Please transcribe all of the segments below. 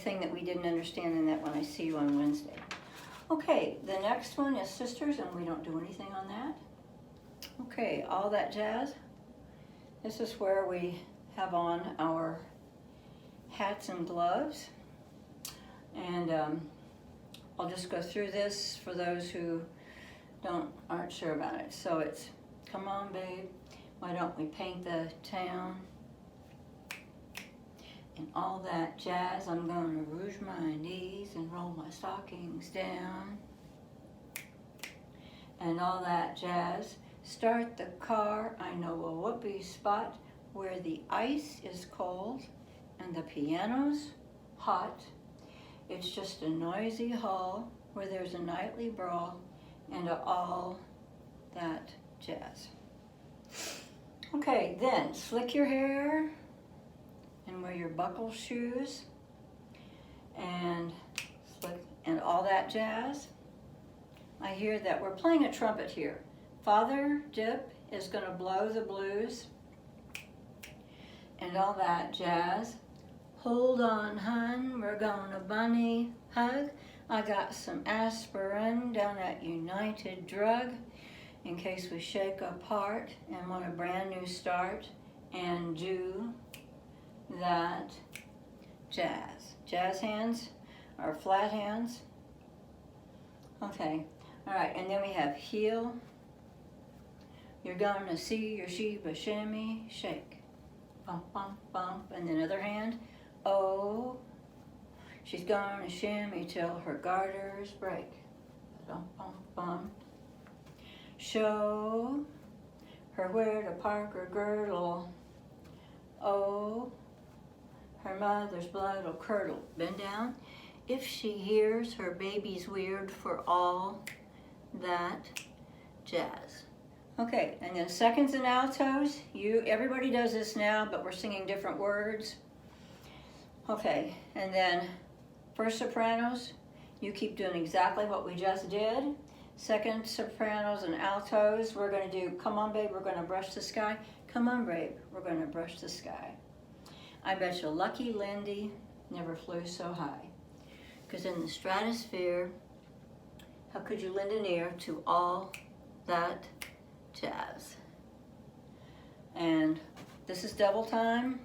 thing that we didn't understand in that when I see you on Wednesday. Okay, the next one is Sisters, and we don't do anything on that. Okay, All That Jazz. This is where we have on our hats and gloves. And I'll just go through this for those who aren't sure about it. So it's, come on babe, why don't we paint the town? And all that jazz, I'm gonna rouge my knees and roll my stockings down. And all that jazz, start the car, I know a whoopee spot where the ice is cold and the piano's hot. It's just a noisy hall where there's a nightly brawl and all that jazz. Okay, then slick your hair and wear your buckle shoes and slick and all that jazz. I hear that we're playing a trumpet here. Father Dip is gonna blow the blues and all that jazz. Hold on, hun, we're gonna bunny hug. I got some aspirin down at United Drug in case we shake apart and want a brand new start and do that jazz. Jazz hands are flat hands. Okay, all right, and then we have heel. You're gonna see your Sheba shimmy shake. Bump, bump, bump, and then other hand. Oh, she's gonna shimmy till her garters break. Bump, bump, bump. Show her where to park her girdle. Oh, her mother's blood will curdle. Bend down. If she hears her baby's weird for all that jazz. Okay, and then seconds and altos. Everybody does this now, but we're singing different words. Okay, and then first sopranos, you keep doing exactly what we just did. Second sopranos and altos, we're gonna do, come on babe, we're gonna brush the sky. Come on babe, we're gonna brush the sky. I bet you lucky Lindy never flew so high. Because in the stratosphere, how could you lend an ear to all that jazz? And this is double time,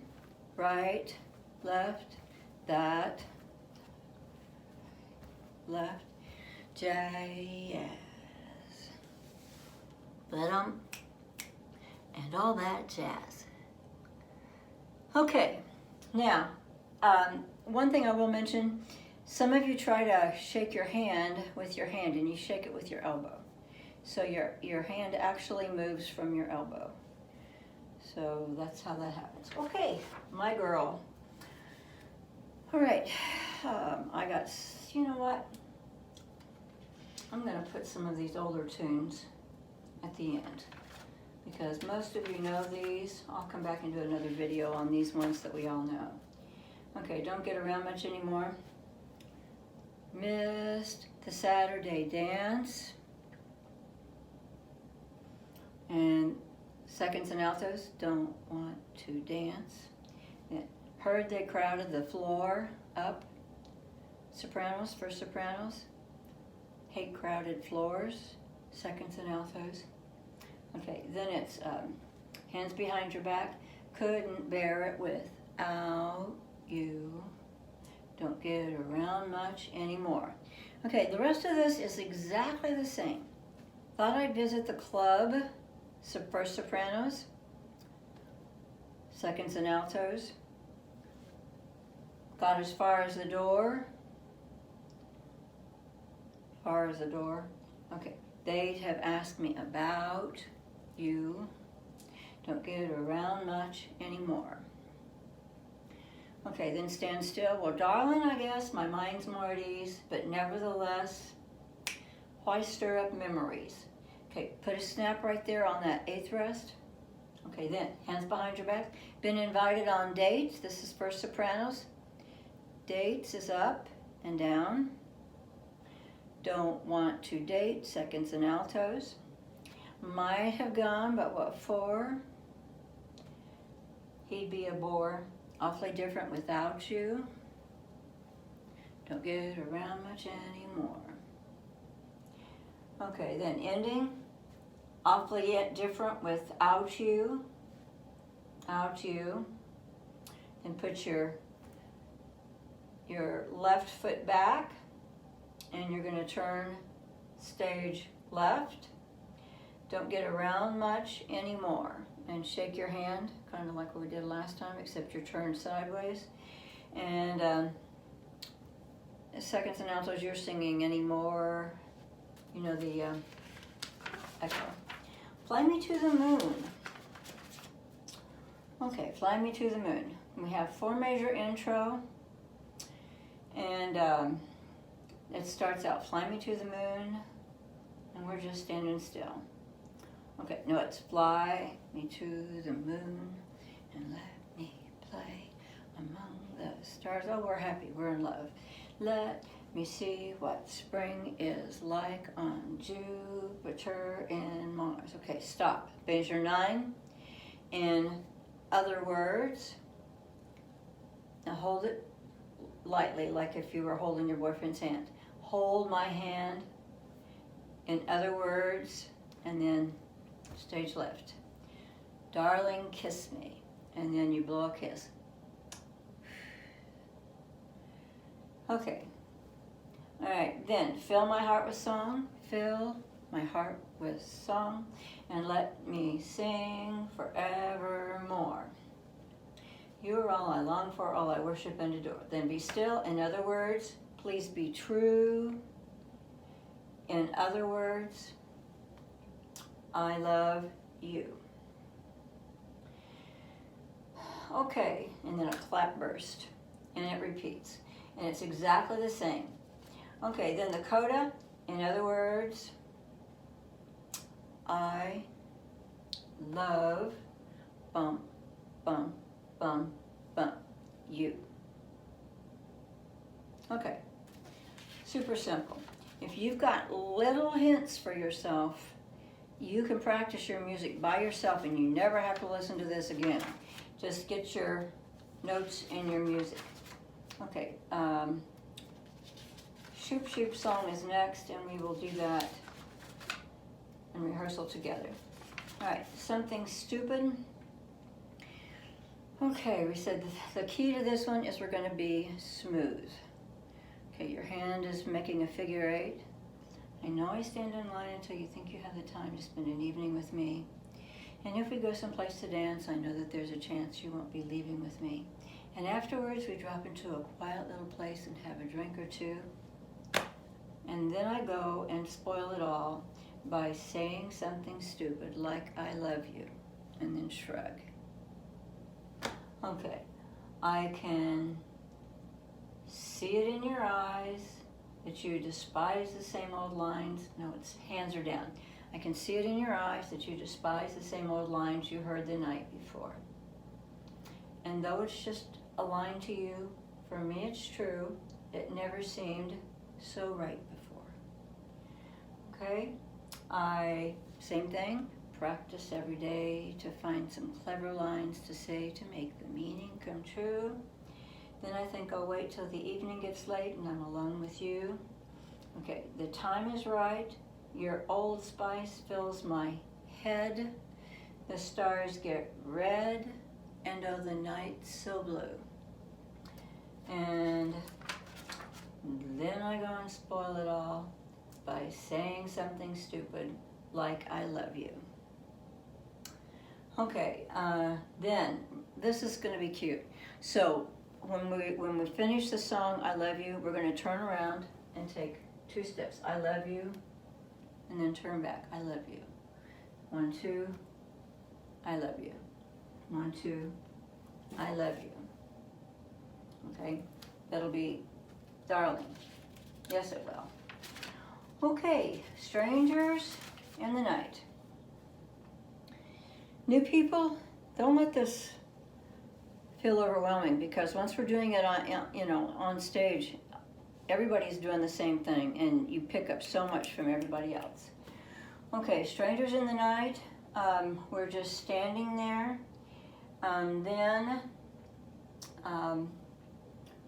right, left, that, left, jazz, and all that jazz. Okay, now, one thing I will mention, some of you try to shake your hand with your hand and you shake it with your elbow. So your hand actually moves from your elbow. So that's how that happens. Okay, my girl. All right, I got, you know what? I'm gonna put some of these older tunes at the end because most of you know these. I'll come back and do another video on these ones that we all know. Okay, Don't Get Around Much Anymore. Missed the Saturday Dance. And seconds and altos, Don't Want to Dance. Heard They Crowded the Floor up. Sopranos, first sopranos. Hate Crowded Floors, seconds and altos. Okay, then it's Hands Behind Your Back. Couldn't bear it without you. Don't get around much anymore. Okay, the rest of this is exactly the same. Thought I'd visit the club, first sopranos, seconds and altos. Got as far as the door. Far as the door. Okay, they have asked me about you. Don't get around much anymore. Okay, then Stand Still. Well, darling, I guess my mind's more at ease, but nevertheless, why stir up memories? Okay, put a snap right there on that eighth rest. Okay, then Hands Behind Your Back. Been invited on dates. This is first sopranos. Dates is up and down. Don't Want to Date, seconds and altos. Might have gone, but what for? He'd be a bore. Awfully Different Without You. Don't get around much anymore. Okay, then ending, awfully yet different without you, out you. Then put your left foot back, and you're gonna turn stage left. Don't get around much anymore. And shake your hand, kind of like what we did last time, except you're turned sideways. And seconds and altos, you're singing anymore. You know the echo. Fly me to the moon. Okay, fly me to the moon. We have 4 measure intro, and it starts out, fly me to the moon, and we're just standing still. Okay, no, it's fly me to the moon, and let me play among the stars. Oh, we're happy, we're in love. Let me see what spring is like on Jupiter and Mars. Okay, stop. Measure 9. In other words, now hold it lightly, like if you were holding your boyfriend's hand. Hold my hand. In other words, and then stage left. Darling, kiss me. And then you blow a kiss. Okay. All right, then fill my heart with song. Fill my heart with song. And let me sing forevermore. You are all I long for, all I worship and adore. Then be still. In other words, please be true. In other words, I love you. Okay, and then a clap burst, and it repeats. And it's exactly the same. Okay, then the coda, in other words, I love, bum, bum, bum, bum, you. Okay, super simple. If you've got little hints for yourself, you can practice your music by yourself and you never have to listen to this again. Just get your notes in your music. Okay, Shoop Shoop song is next, and we will do that in rehearsal together. All right, something stupid. Okay, we said the key to this one is we're going to be smooth. Okay, your hand is making a figure 8. I know I stand in line until you think you have the time to spend an evening with me. And if we go someplace to dance, I know that there's a chance you won't be leaving with me. And afterwards, we drop into a quiet little place and have a drink or two. And then I go and spoil it all by saying something stupid like, I love you, and then shrug. Okay, I can see it in your eyes that you despise the same old lines. No, it's hands are down. I can see it in your eyes that you despise the same old lines you heard the night before. And though it's just a line to you, for me it's true, it never seemed so right before. Okay? Same thing, practice every day to find some clever lines to say to make the meaning come true. Then I think I'll wait till the evening gets late and I'm alone with you. Okay, the time is right. Your Old Spice fills my head. The stars get red, and oh, the night's so blue. And then I go and spoil it all by saying something stupid like I love you. Okay, then this is going to be cute. So when we finish the song I love you, we're going to turn around and take 2 steps. I love you, and then turn back. I love you. 1, 2, I love you. 1, 2, I love you. Okay, that'll be darling. Yes, it will. Okay, strangers in the night. New people, don't let this feel overwhelming, because once we're doing it on stage, everybody's doing the same thing, and you pick up so much from everybody else. Okay, strangers in the night. We're just standing there. Then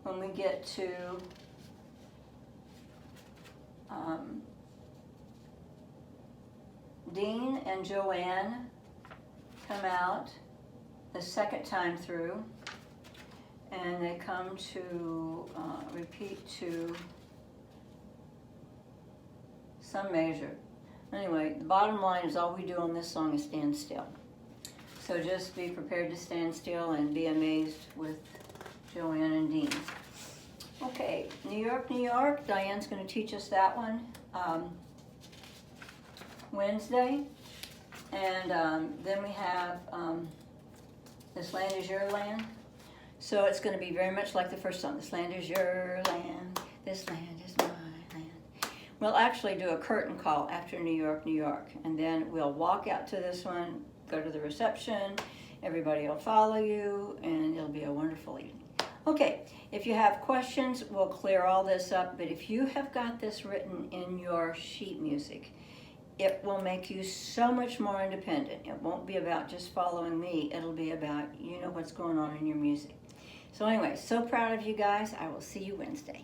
when we get to Dean and Joanne come out the second time through, and they come to repeat to some measure. Anyway, the bottom line is all we do on this song is stand still. So just be prepared to stand still and be amazed with Joanne and Dean. Okay, New York, New York. Diane's going to teach us that one Wednesday. And then we have This Land Is Your Land. So it's going to be very much like the first song. This land is your land. This land is my land. We'll actually do a curtain call after New York, New York. And then we'll walk out to this one, go to the reception. Everybody will follow you, and it'll be a wonderful evening. Okay, if you have questions, we'll clear all this up. But if you have got this written in your sheet music, it will make you so much more independent. It won't be about just following me. It'll be about, you know, what's going on in your music. So anyway, so proud of you guys. I will see you Wednesday.